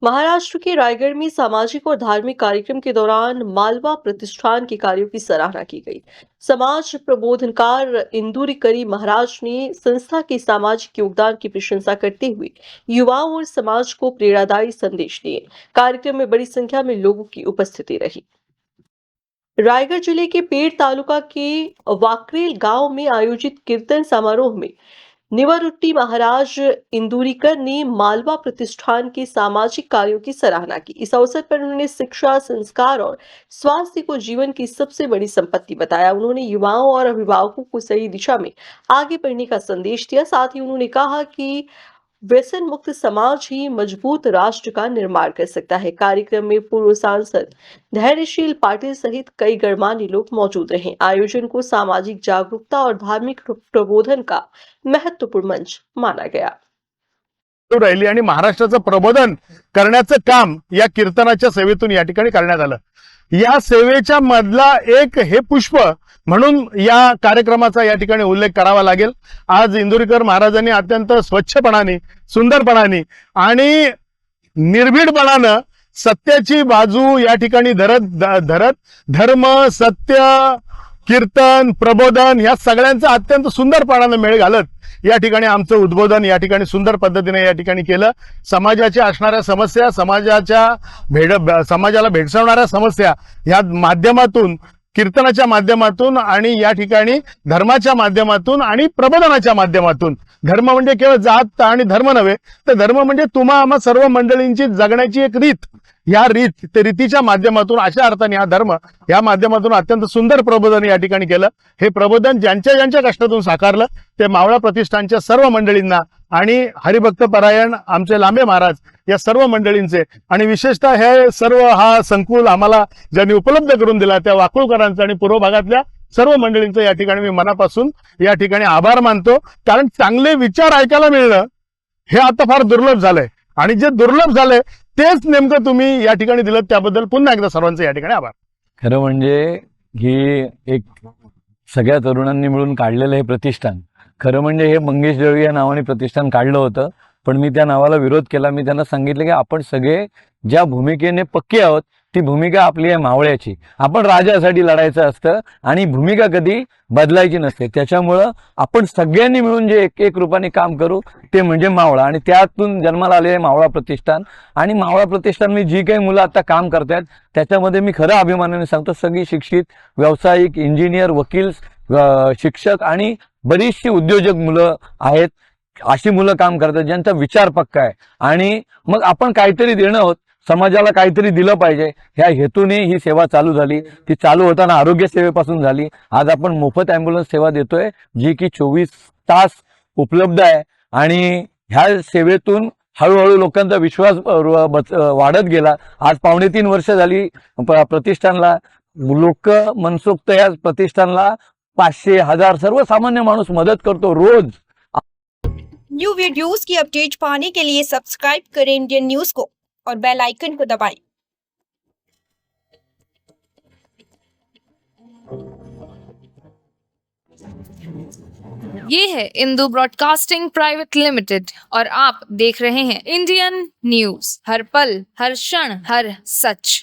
महाराष्ट्र के रायगढ़ में सामाजिक और धार्मिक कार्यक्रम के दौरान मालवा प्रतिष्ठान के कार्यों की सराहना की गई। समाज प्रबोधनकार इंदुरीकरी महाराज ने संस्था के सामाजिक योगदान की प्रशंसा करते हुए युवाओं और समाज को प्रेरणादायी संदेश दिए। कार्यक्रम में बड़ी संख्या में लोगों की उपस्थिति रही। रायगढ़ जिले के पेड़ तालुका के वाकरेल गांव में आयोजित कीर्तन समारोह में निवृत्ति महाराज इंदुरीकर ने मालवा प्रतिष्ठान के सामाजिक कार्यों की सराहना की। इस अवसर पर उन्होंने शिक्षा, संस्कार और स्वास्थ्य को जीवन की सबसे बड़ी संपत्ति बताया। उन्होंने युवाओं और अभिभावकों को सही दिशा में आगे बढ़ने का संदेश दिया। साथ ही उन्होंने कहा कि व्यसन मुक्त समाज ही मजबूत राष्ट्र का निर्माण कर सकता है। कार्यक्रम में पूर्व सांसद धैर्यशील पाटिल सहित कई गणमान्य लोग मौजूद रहे। आयोजन को सामाजिक जागरूकता और धार्मिक प्रबोधन का महत्वपूर्ण मंच माना गया। राहिली आणि महाराष्ट्राचं प्रबोधन करण्याचं काम या कीर्तनाच्या सेवेतून या ठिकाणी करण्यात आलं। या सेवेच्या मधला एक हे पुष्प म्हणून या कार्यक्रमाचा या ठिकाणी उल्लेख करावा लागेल। आज इंदुरीकर महाराजांनी अत्यंत स्वच्छपणाने, सुंदरपणाने आणि निर्भीडपणाने सत्याची बाजू या ठिकाणी धरत धर्म, सत्य, कीर्तन, प्रबोधन या सगळ्यांचा अत्यंत सुंदरपणाने मेळ घालत या ठिकाणी आमचं उद्बोधन या ठिकाणी सुंदर पद्धतीने या ठिकाणी केलं। समाजाच्या असणाऱ्या समस्या, समाजाला भेडसावणाऱ्या समस्या या माध्यमातून, कीर्तनाच्या माध्यमातून आणि या ठिकाणी धर्माच्या माध्यमातून आणि प्रबोधनाच्या माध्यमातून, धर्म म्हणजे केवळ जात आणि धर्म नव्हे, तर धर्म म्हणजे तुम्हा आम्हा सर्व मंडळींची जगण्याची एक रीत, या रीतीच्या माध्यमातून अशा अर्थाने हा धर्म या माध्यमातून अत्यंत सुंदर प्रबोधन या ठिकाणी केलं। हे प्रबोधन ज्यांच्या कष्टातून साकारलं ते मावळा प्रतिष्ठानच्या सर्व मंडळींना आणि हरिभक्त परायण आमचे लांबे महाराज या सर्व मंडळींचे आणि विशेषतः हे सर्व हा संकुल आम्हाला ज्यांनी उपलब्ध करून दिला त्या वाकुळकरांचा आणि पूर्व भागातल्या सर्व मंडळींचं या ठिकाणी मी मनापासून या ठिकाणी आभार मानतो। कारण चांगले विचार ऐकायला मिळणं हे आता फार दुर्लभ झालंय आणि जे दुर्लभ झालंय तेच नेमकं तुम्ही या ठिकाणी दिलं, त्याबद्दल पुन्हा एकदा सर्वांचे या ठिकाणी आभार। खरं म्हणजे ही एक सगळ्या तरुणांनी मिळून काढलेलं हे प्रतिष्ठान, खरं म्हणजे हे मंगेश दळवी या नावाने प्रतिष्ठान काढलं होतं, पण मी त्या नावाला विरोध केला। मी त्यांना सांगितलं की आपण सगळे ज्या भूमिकेने पक्के आहोत ती भूमिका आपली आहे मावळ्याची। आपण राजासाठी लढायचं असतं आणि भूमिका कधी बदलायची नसते। त्याच्यामुळं आपण सगळ्यांनी मिळून जे एक रूपाने काम करू ते म्हणजे मावळा, आणि त्यातून जन्माला आलेले मावळा प्रतिष्ठान। आणि मावळा प्रतिष्ठान मी जी काही मुलं आता काम करतात त्याच्यामध्ये मी खरं अभिमानाने सांगतो, सगळी शिक्षित, व्यावसायिक, इंजिनियर, वकील, शिक्षक आणि बरीचशी उद्योजक मुलं आहेत। अशी मुलं काम करतात ज्यांचा विचार पक्का आहे आणि मग आपण काहीतरी देणं आहोत, समाजाला काहीतरी दिलं पाहिजे ह्या हेतूने ही सेवा चालू झाली। ती चालू होताना आरोग्य सेवेपासून झाली। आज आपण मोफत ॲम्ब्युलन्स सेवा देतोय जी की 24 तास उपलब्ध आहे आणि ह्या सेवेतून हळूहळू लोकांचा विश्वास वाढत गेला। आज 2.5 वर्ष झाली प्रतिष्ठानला, लोक मनसोक्त या प्रतिष्ठानला 500, 1000 सर्वसामान्य माणूस मदत करतो रोज। न्यू वीडियोस की अपडेट पाने के लिए सब्सक्राइब करें इंडियन न्यूज को और बेल आइकन को दबाएं। ये है इंदू ब्रॉडकास्टिंग प्राइवेट लिमिटेड और आप देख रहे हैं इंडियन न्यूज, हर पल, हर क्षण, हर सच।